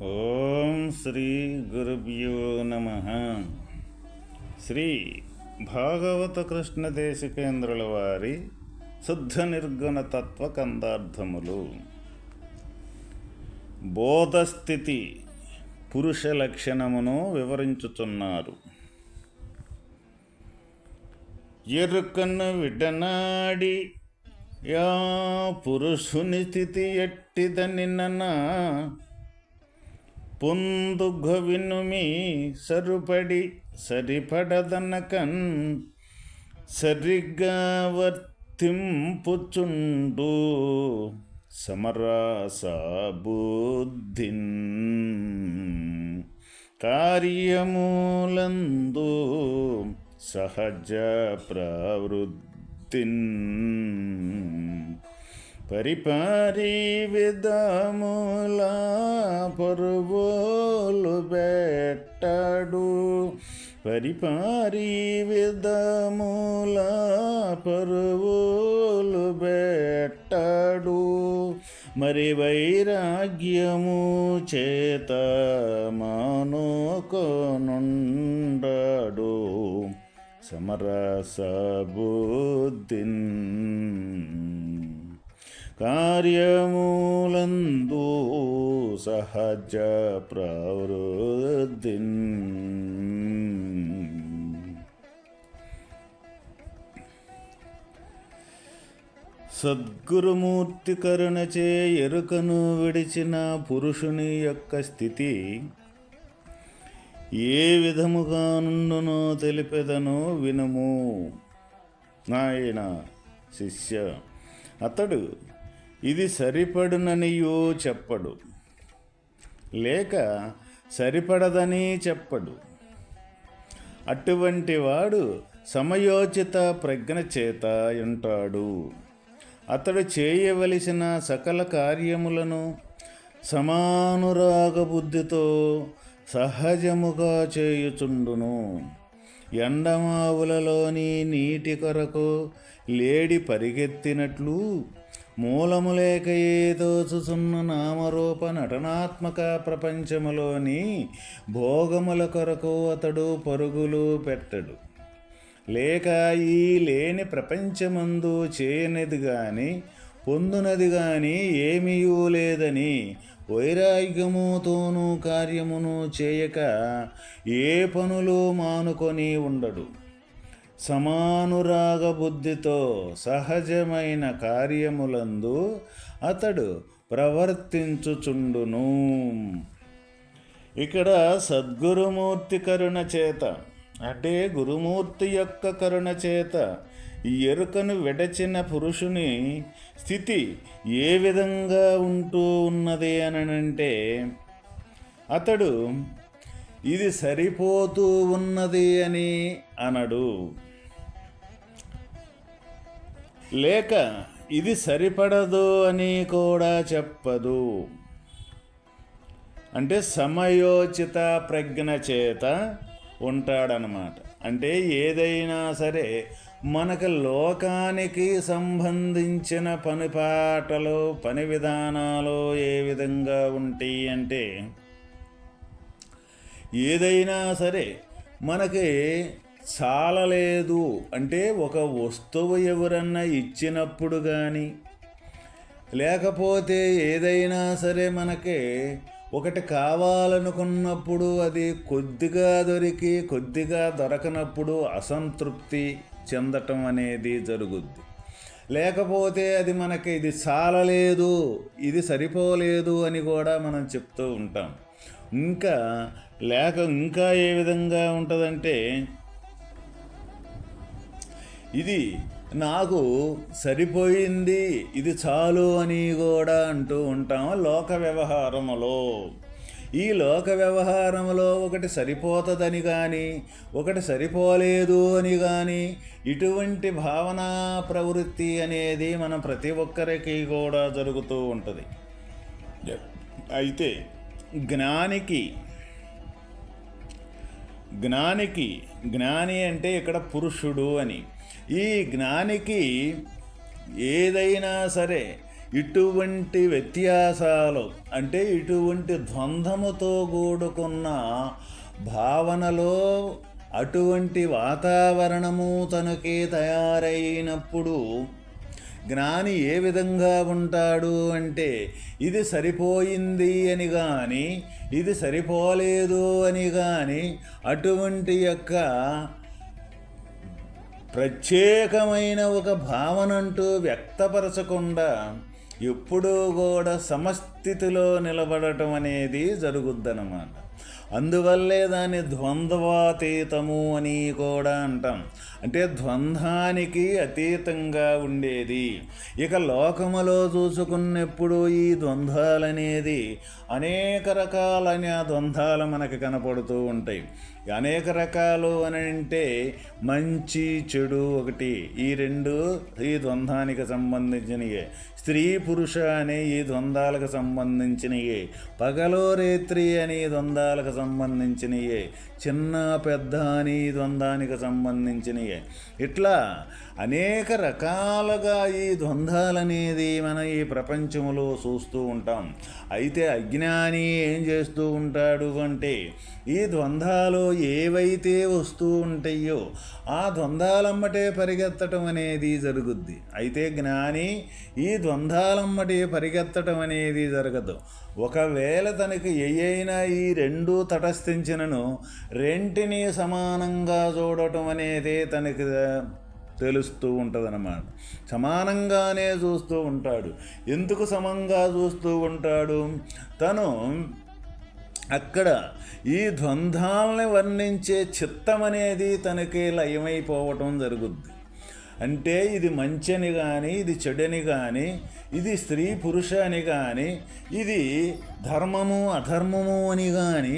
ఓం శ్రీ గురుభ్యో నమ. శ్రీ భాగవత కృష్ణ దేశికేంద్రుల వారి శుద్ధ నిర్గుణ తత్వ కందార్థములు. బోధస్థితి పురుష లక్షణమును వివరించుచున్నారు. ఎరుకను విడనాడి యా పురుషుని స్థితి ఎట్టిదనిననా పొందుగ వినుమి సరుపడి సరిపడదనకన్ సరిగ్గా వర్తింపుచుండు సమరాస బుద్ధిన్ కార్యమూలందు సహజ ప్రవృత్తిన్ పరిపారి విధముల పరువోలు బెట్టడు పరిపారి విధముల పరువోలు బెట్టడు మరి వైరాగ్యము చేత మానుకొనుండడు సమరస బుద్ధిన్ కార్యమూలందు సహజ ప్రవృత్తిన్. సద్గురుమూర్తి కరుణచే ఎరుకను విడిచిన పురుషుని యొక్క స్థితి ఏ విధముగా నుండునో తెలిపెదనో వినుము నాయన శిష్య. అతడు ఇది సరిపడుననియో చెప్పడు, లేక సరిపడదని చెప్పడు. అటువంటి వాడు సమయోచిత ప్రజ్ఞ చేత ఉంటాడు. అతడు చేయవలసిన సకల కార్యములను సమానురాగ బుద్ధితో సహజముగా చేయుచుండును. ఎండమావులలోని నీటి కొరకు లేడి పరిగెత్తినట్లు మూలము లేక తోచుచున్న నామరూప నటనాత్మక ప్రపంచములోని భోగముల కొరకు అతడు పరుగులు పెట్టడు. లేక ఈ లేని ప్రపంచమందు చేయనిది గాని పొందునది గాని ఏమీయూ లేదని వైరాగ్యముతోనూ కార్యమును చేయక ఏ పనులు మానుకొని ఉండడు. సమానురాగ బుద్ధితో సహజమైన కార్యములందు అతడు ప్రవర్తించుచుండును. ఇక్కడ సద్గురుమూర్తి కరుణ చేత అంటే గురుమూర్తి యొక్క కరుణ చేత ఈ ఎరుకను విడచిన పురుషుని స్థితి ఏ విధంగా ఉంటూ ఉన్నది అనంటే, అతడు ఇది సరిపోతూ ఉన్నది అని అనడు, లేక ఇది సరిపడదు అని కూడా చెప్పదు. అంటే సమయోచిత ప్రజ్ఞ చేత ఉంటాడనమాట. అంటే ఏదైనా సరే మనకు లోకానికి సంబంధించిన పనిపాటలు పని విధానాలు ఏ విధంగా ఉంటాయి అంటే, ఏదైనా సరే మనకి చాలలేదు అంటే ఒక వస్తువు ఎవరన్నా ఇచ్చినప్పుడు కానీ, లేకపోతే ఏదైనా సరే మనకి ఒకటి కావాలనుకున్నప్పుడు అది కొద్దిగా దొరికి కొద్దిగా దొరకనప్పుడు అసంతృప్తి చెందటం అనేది జరుగుద్ది. లేకపోతే అది మనకి ఇది చాలలేదు ఇది సరిపోలేదు అని కూడా మనం చెప్తూ ఉంటాం. ఇంకా ఏ విధంగా ఉంటుందంటే, ఇది నాకు సరిపోయింది ఇది చాలు అని కూడా అంటూ ఉంటాం లోక వ్యవహారములో. ఈ లోక వ్యవహారంలో ఒకటి సరిపోతుందని కానీ ఒకటి సరిపోలేదు అని కానీ ఇటువంటి భావన ప్రవృత్తి అనేది మన ప్రతి ఒక్కరికి కూడా జరుగుతూ ఉంటుంది. అయితే జ్ఞాని అంటే ఇక్కడ పురుషుడు అని. ఈ జ్ఞానికి ఏదైనా సరే ఇటువంటి వ్యత్యాసాలు అంటే ఇటువంటి ద్వంద్వముతో కూడుకున్న భావనలో అటువంటి వాతావరణము తనకే తయారైనప్పుడు జ్ఞాని ఏ విధంగా ఉంటాడు అంటే ఇది సరిపోయింది అని కానీ ఇది సరిపోలేదు అని కానీ అటువంటి యొక్క ప్రత్యేకమైన ఒక భావనంటూ వ్యక్తపరచకుండా ఎప్పుడూ కూడా సమస్థితిలో నిలబడటం అనేది జరుగుద్దన్నమాట. అందువల్లే దాన్ని ద్వంద్వాతీతము అని కూడా అంటాం. అంటే ద్వంద్వానికి అతీతంగా ఉండేది. ఇక లోకములో చూసుకున్నప్పుడు ఈ ద్వంద్వాలనేది అనేక రకాలైన ద్వంద్వాలు మనకి కనపడుతూ ఉంటాయి. అనేక రకాలు అని అంటే మంచి చెడు ఒకటి, ఈ రెండు ఈ ద్వంద్వానికి సంబంధించినయే. స్త్రీ పురుష అనే ఈ ద్వంద్వాలకు సంబంధించినయే. పగలో రేత్రి అనే ద్వంద్వాలకు సంబంధించినయే. చిన్న పెద్ద అని ద్వంద్వానికి సంబంధించినయే. ఇట్లా అనేక రకాలుగా ఈ ద్వంద్వాలనేది మన ఈ ప్రపంచంలో చూస్తూ ఉంటాం. అయితే అజ్ఞాని ఏం చేస్తూ ఉంటాడు అంటే ఈ ద్వంద్వాలు ఏవైతే వస్తూ ఉంటాయో ఆ ద్వంద్వాలమ్మటే పరిగెత్తటం అనేది జరుగుద్ది. అయితే జ్ఞాని ఈ ద్వంద్వాలమ్మటే పరిగెత్తటం అనేది జరగదు. ఒకవేళ తనకి అయినా ఈ రెండు తటస్థించినను రెంటిని సమానంగా చూడటం అనేది తనకి తెలుస్తూ ఉంటుందన్నమాట. సమానంగానే చూస్తూ ఉంటాడు. ఎందుకు సమంగా చూస్తూ ఉంటాడు? తను అక్కడ ఈ ద్వంద్వాలని వర్ణించే చిత్తం అనేది తనకి లయమైపోవటం జరుగుద్ది. అంటే ఇది మంచని కానీ ఇది చెడని కానీ ఇది స్త్రీ పురుష అని కానీ ఇది ధర్మము అధర్మము అని కానీ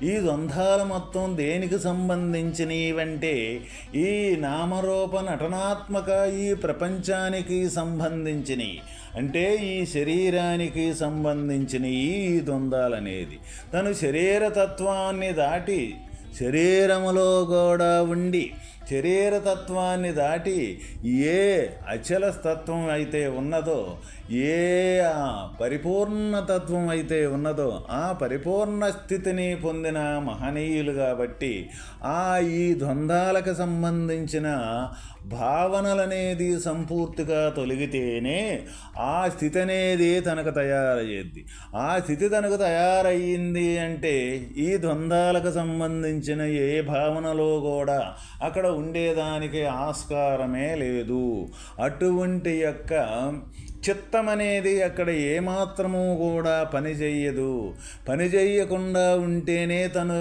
ఈ ద్వంద్వాలు మొత్తం దేనికి సంబంధించినవంటే ఈ నామరూప నటనాత్మక ఈ ప్రపంచానికి సంబంధించినవి. అంటే ఈ శరీరానికి సంబంధించిన ఈ ద్వంద్వాలు అనేది తను శరీరతత్వాన్ని దాటి శరీరములో కూడా ఉండి శరీరతత్వాన్ని దాటి ఏ అచల తత్వం అయితే ఉన్నదో ఏ పరిపూర్ణతత్వం అయితే ఉన్నదో ఆ పరిపూర్ణ స్థితిని పొందిన మహనీయులు కాబట్టి ఈ ద్వంద్వాలకు సంబంధించిన భావనలనేది సంపూర్తిగా తొలగితేనే ఆ స్థితి అనేది తనకు తయారయ్యేది. ఆ స్థితి తనకు తయారయ్యింది అంటే ఈ ద్వంద్వాలకు సంబంధించిన ఏ భావనలో కూడా అక్కడ ఉండేదానికి ఆస్కారమే లేదు. అటువంటి యొక్క చిత్తం అనేది అక్కడ ఏమాత్రము కూడా పనిచేయదు. పని చేయకుండా ఉంటేనే తను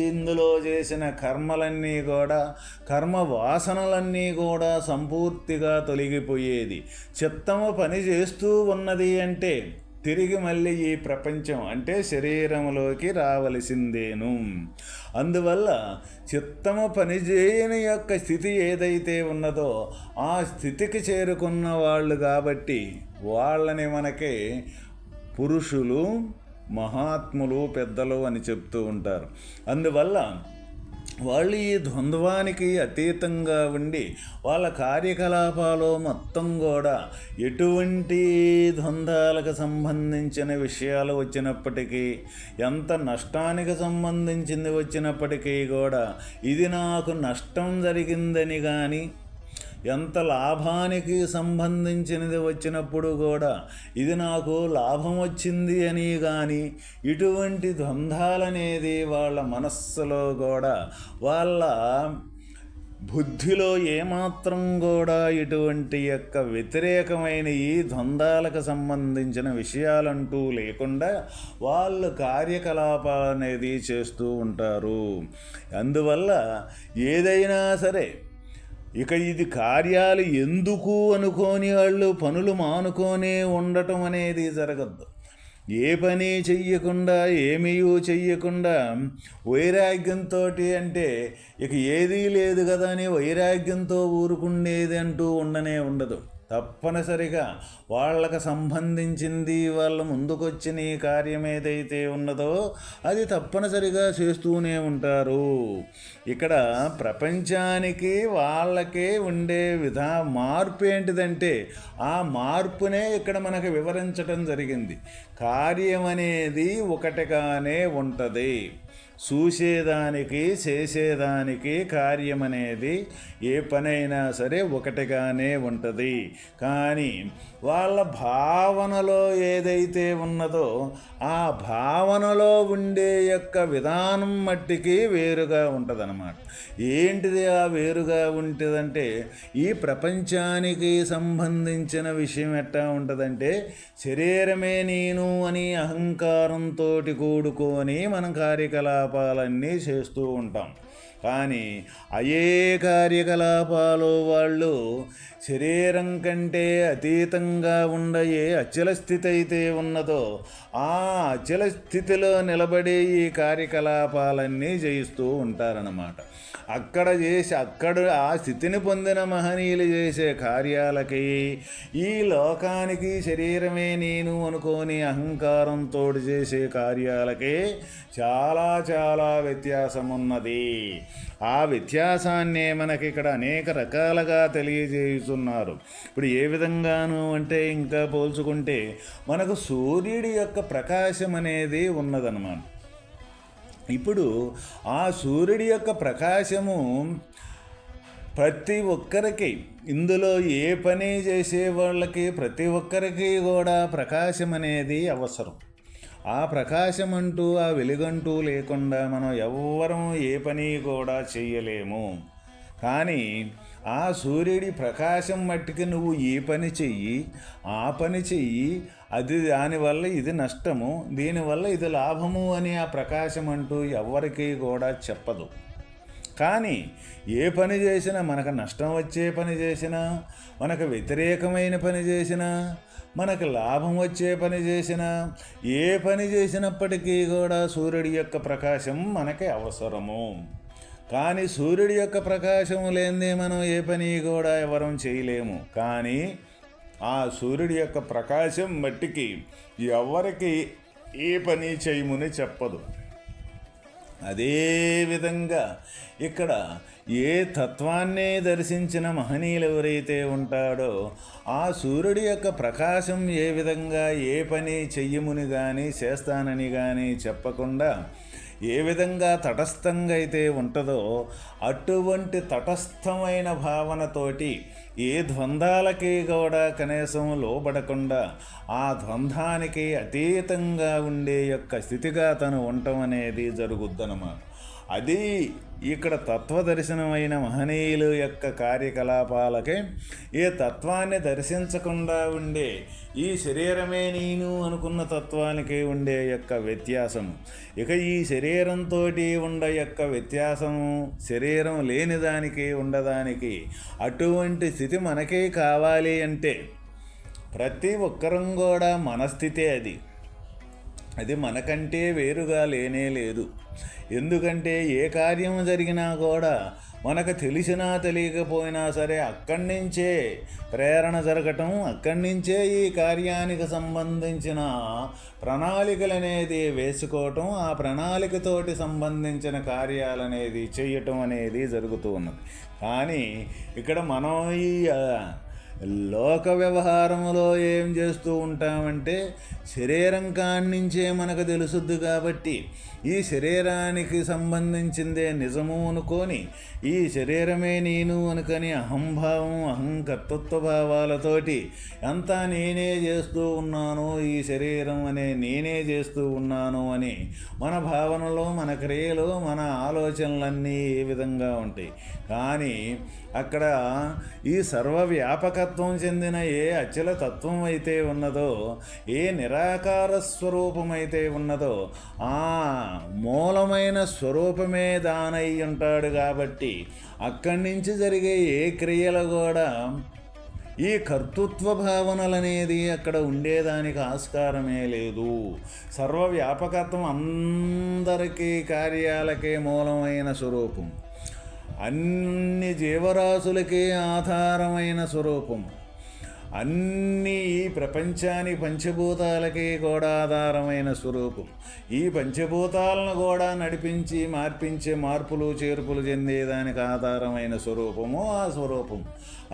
ఇందులో చేసిన కర్మలన్నీ కూడా కర్మ వాసనలన్నీ కూడా సంపూర్తిగా తొలగిపోయేది. చిత్తము పని చేస్తూ ఉన్నది అంటే తిరిగి మళ్ళీ ఈ ప్రపంచం అంటే శరీరంలోకి రావలసిందేను. అందువల్ల చిత్తము పనిచేయని యొక్క స్థితి ఏదైతే ఉన్నదో ఆ స్థితికి చేరుకున్న వాళ్ళు కాబట్టి వాళ్ళని మనకి పురుషులు మహాత్ములు పెద్దలు అని చెప్తూ ఉంటారు. అందువల్ల వాళ్ళు ఈ ద్వంద్వానికి అతీతంగా ఉండి వాళ్ళ కార్యకలాపాలు మొత్తం కూడా ఎటువంటి ద్వంద్వాలకు సంబంధించిన విషయాలు వచ్చినప్పటికీ ఎంత నష్టానికి సంబంధించింది వచ్చినప్పటికీ కూడా ఇది నాకు నష్టం జరిగిందని కానీ ఎంత లాభానికి సంబంధించినది వచ్చినప్పుడు కూడా ఇది నాకు లాభం వచ్చింది అని కానీ ఇటువంటి ద్వంద్వాలనేది వాళ్ళ మనస్సులో కూడా వాళ్ళ బుద్ధిలో ఏమాత్రం కూడా ఇటువంటి యొక్క వ్యతిరేకమైన ఈ ద్వంద్వాలకు సంబంధించిన విషయాలంటూ లేకుండా వాళ్ళు కార్యకలాపాలు అనేది చేస్తూ ఉంటారు. అందువల్ల ఏదైనా సరే ఇక ఇది కార్యాలు ఎందుకు అనుకోని వాళ్ళు పనులు మానుకొనే ఉండటం అనేది జరగద్దు. ఏ పని చెయ్యకుండా ఏమీ చెయ్యకుండా వైరాగ్యంతో అంటే ఇక ఏదీ లేదు కదా అని వైరాగ్యంతో ఊరుకుండేది అంటూ ఉండనే ఉండదు. తప్పనిసరిగా వాళ్ళకు సంబంధించింది, వాళ్ళ ముందుకొచ్చిన ఈ కార్యం ఏదైతే ఉన్నదో అది తప్పనిసరిగా చేస్తూనే ఉంటారు. ఇక్కడ ప్రపంచానికి వాళ్ళకే ఉండే మార్పు ఏంటిదంటే ఆ మార్పునే ఇక్కడ మనకు వివరించటం జరిగింది. కార్యం అనేది ఒకటిగానే ఉంటుంది. చూసేదానికి చేసేదానికి కార్యం అనేది ఏ పనైనా సరే ఒకటిగానే ఉంటుంది. కానీ వాళ్ళ భావనలో ఏదైతే ఉన్నదో ఆ భావనలో ఉండే యొక్క విధానం మట్టికి వేరుగా ఉంటుందన్నమాట. ఏంటిది ఆ వేరుగా ఉంటుందంటే ఈ ప్రపంచానికి సంబంధించిన విషయం ఎట్టా ఉంటుందంటే శరీరమే నేను అని అహంకారంతో కూడుకొని మనం కార్యకలాపాలన్నీ చేస్తూ ఉంటాం. కానీ అయే కార్యకలాపాలు వాళ్ళు శరీరం కంటే అతీతంగా ఉండే అచల స్థితి అయితే ఉన్నదో ఆ అచల స్థితిలో నిలబడి ఈ కార్యకలాపాలన్నీ చేయిస్తూ ఉంటారన్నమాట. అక్కడ ఆ స్థితిని పొందిన మహనీయులు చేసే కార్యాలకి ఈ లోకానికి శరీరమే నేను అనుకోని అహంకారంతో చేసే కార్యాలకి చాలా చాలా వ్యత్యాసం ఉన్నది. ఆ వ్యత్యాసాన్నే మనకి ఇక్కడ అనేక రకాలుగా తెలియజేస్తున్నారు. ఇప్పుడు ఏ విధంగాను అంటే ఇంకా పోల్చుకుంటే మనకు సూర్యుడి యొక్క ప్రకాశం అనేది ఉన్నదన్నమాట. ఇప్పుడు ఆ సూర్యుడి యొక్క ప్రకాశము ప్రతి ఒక్కరికి, ఇందులో ఏ పని చేసే వాళ్ళకి ప్రతి ఒక్కరికి కూడా ప్రకాశం అనేది అవసరం. ఆ ప్రకాశం అంటూ ఆ వెలుగంటూ లేకుండా మనం ఎవ్వరం ఏ పని కూడా చేయలేము. కానీ ఆ సూర్యుడి ప్రకాశం మట్టికి నువ్వు ఈ పని చెయ్యి, ఆ పని చెయ్యి, అది దానివల్ల ఇది నష్టము, దీనివల్ల ఇది లాభము అని ఆ ప్రకాశం అంటూ ఎవరికీ కూడా చెప్పదు. కానీ ఏ పని చేసినా, మనకు నష్టం వచ్చే పని చేసినా, మనకు వ్యతిరేకమైన పని చేసినా, మనకు లాభం వచ్చే పని చేసినా, ఏ పని చేసినప్పటికీ కూడా సూర్యుడి యొక్క ప్రకాశం మనకి అవసరము. కానీ సూర్యుడి యొక్క ప్రకాశం లేనిదే మనం ఏ పని కూడా ఎవరం చేయలేము. కానీ ఆ సూర్యుడి యొక్క ప్రకాశం మట్టికి ఎవరికి ఏ పని చేయమని చెప్పదు. అదేవిధంగా ఇక్కడ ఏ తత్వాన్నే దర్శించిన మహనీయులు ఎవరైతే ఉంటాడో ఆ సూర్యుడి యొక్క ప్రకాశం ఏ విధంగా ఏ పని చెయ్యముని కానీ చేస్తానని కానీ చెప్పకుండా ఏ విధంగా తటస్థంగా అయితే ఉంటుందో అటువంటి తటస్థమైన భావనతోటి ఏ ద్వంద్వాలకి కూడా కనీసం లోబడకుండా ఆ ద్వంద్వానికి అతీతంగా ఉండే యొక్క స్థితిగా తను ఉండటం అనేది జరుగుద్దన్నమాట. అది ఇక్కడ తత్వదర్శనమైన మహనీయులు యొక్క కార్యకలాపాలకే ఏ తత్వాన్ని దర్శించకుండా ఉండే ఈ శరీరమే నేను అనుకున్న తత్వానికి ఉండే యొక్క వ్యత్యాసము. ఇక ఈ శరీరంతో ఉండే యొక్క వ్యత్యాసము శరీరం లేని దానికి ఉండదానికి అటువంటి స్థితి మనకే కావాలి అంటే ప్రతి ఒక్కరం కూడా మన స్థితే అది మనకంటే వేరుగా లేనే లేదు. ఎందుకంటే ఏ కార్యం జరిగినా కూడా మనకు తెలిసినా తెలియకపోయినా సరే అక్కడి నుంచే ప్రేరణ జరగటం, అక్కడి నుంచే ఈ కార్యానికి సంబంధించిన ప్రణాళికలు అనేది వేసుకోవటం, ఆ ప్రణాళికతోటి సంబంధించిన కార్యాలనేది చేయటం అనేది జరుగుతూ ఉన్నది. కానీ ఇక్కడ మనం ఈ లోక వ్యవహారంలో ఏం చేస్తూ ఉంటామంటే శరీరం కాణించే మనకు తెలుసుద్ది కాబట్టి ఈ శరీరానికి సంబంధించిందే నిజము అనుకొని ఈ శరీరమే నేను అనుకొని అహంభావం అహంకర్తృత్వ భావాలతోటి అంతా నేనే చేస్తూ ఉన్నాను, ఈ శరీరం అనే నేనే చేస్తూ ఉన్నాను అని మన భావనలో మన క్రియలు మన ఆలోచనలన్నీ ఏ విధంగా ఉంటాయి. కానీ అక్కడ ఈ సర్వవ్యాపకత్వం చెందిన ఏ అచల తత్వం అయితే ఉన్నదో, ఏ నిరాకార స్వరూపమైతే ఉన్నదో ఆ మూలమైన స్వరూపమే దానై ఉంటాడు. కాబట్టి అక్కడి నుంచి జరిగే ఏ క్రియలు కూడా ఈ కర్తృత్వ భావనలనేది అక్కడ ఉండేదానికి ఆస్కారమే లేదు. సర్వవ్యాపకత్వం అందరికీ కార్యాలకే మూలమైన స్వరూపం, అన్ని జీవరాశులకి ఆధారమైన స్వరూపం. అన్నీ ఈ ప్రపంచానికి పంచభూతాలకి కూడా ఆధారమైన స్వరూపం. ఈ పంచభూతాలను కూడా నడిపించి మార్పించే మార్పులు చేర్పులు చెందేదానికి ఆధారమైన స్వరూపము ఆ స్వరూపం.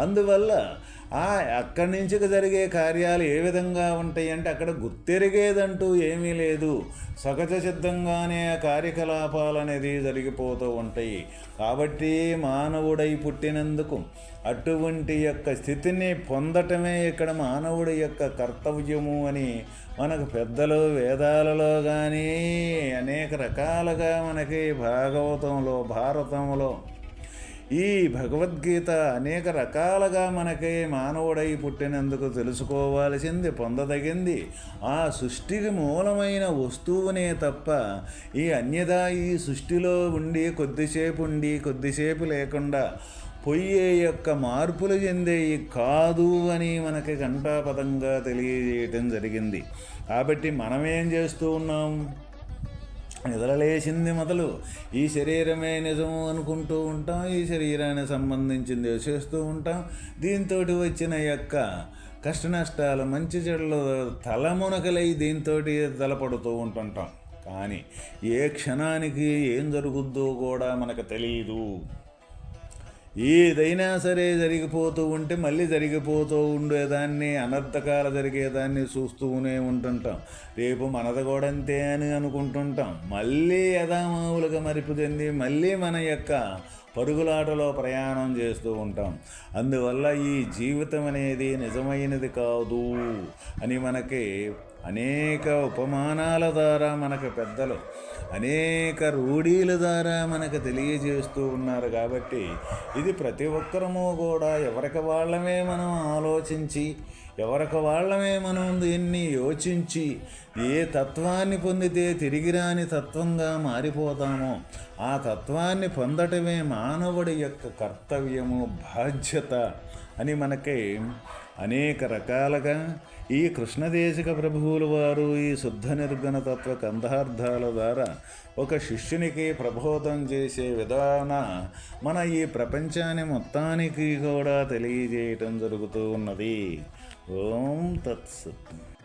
అందువల్ల అక్కడి నుంచి జరిగే కార్యాలు ఏ విధంగా ఉంటాయి అంటే అక్కడ గుర్తెరిగేదంటూ ఏమీ లేదు. సహజ సిద్ధంగానే ఆ కార్యకలాపాలు అనేది జరిగిపోతూ ఉంటాయి. కాబట్టి మానవుడై పుట్టినందుకు అటువంటి యొక్క స్థితిని పొందటమే ఇక్కడ మానవుడి యొక్క కర్తవ్యము అని మనకు పెద్దలు వేదాలలో కానీ అనేక రకాలుగా మనకి భాగవతంలో భారతంలో ఈ భగవద్గీత అనేక రకాలుగా మనకి మానవుడై పుట్టినందుకు తెలుసుకోవాల్సింది పొందదగింది ఆ సృష్టికి మూలమైన వస్తువునే తప్ప ఈ అన్యదా ఈ సృష్టిలో ఉండి కొద్దిసేపు లేకుండా పొయ్యే యొక్క మార్పులు చెందేవి కాదు అని మనకి ఘంటాపదంగా తెలియజేయటం జరిగింది. కాబట్టి మనమేం చేస్తూ ఉన్నాం? నిద్రలేసింది మొదలు ఈ శరీరమే నిజము అనుకుంటూ ఉంటాం, ఈ శరీరానికి సంబంధించింది చేస్తూ ఉంటాం. దీంతో వచ్చిన యొక్క కష్ట నష్టాలు మంచి చెడులు తలమునకలై దీంతో తలపడుతూ ఉంటుంటాం. కానీ ఏ క్షణానికి ఏం జరుగుద్దో కూడా మనకు తెలియదు. ఏదైనా సరే జరిగిపోతూ ఉంటే మళ్ళీ జరిగిపోతూ ఉండేదాన్ని అనర్థకాలు జరిగేదాన్ని చూస్తూనే ఉంటుంటాం. రేపు మనది కూడా అంతే అని అనుకుంటుంటాం. మళ్ళీ యథామావులుగా మరిపు చెంది మళ్ళీ మన యొక్క పరుగులాటలో ప్రయాణం చేస్తూ ఉంటాం. అందువల్ల ఈ జీవితం అనేది నిజమైనది కాదు అని మనకి అనేక ఉపమానాల ద్వారా మనకు పెద్దలు అనేక రూఢీల ద్వారా మనకు తెలియజేస్తూ ఉన్నారు. కాబట్టి ఇది ప్రతి ఒక్కరము కూడా ఎవరికి వాళ్ళమే మనం ఆలోచించి ఎవరికి వాళ్ళమే మనం దీన్ని యోచించి ఏ తత్వాన్ని పొందితే తిరిగి రాని తత్వంగా మారిపోతామో ఆ తత్వాన్ని పొందటమే మానవుడి యొక్క కర్తవ్యము బాధ్యత అని మనకి అనేక రకాలుగా ఈ కృష్ణదేశిక ప్రభువుల వారు ఈ శుద్ధ నిర్గుణ తత్వ కందార్థాల ద్వారా ఒక శిష్యునికి ప్రబోధం చేసే విధాన మన ఈ ప్రపంచాన్ని మొత్తానికి కూడా తెలియజేయటం జరుగుతూ ఉన్నది. ఓం తత్సత్.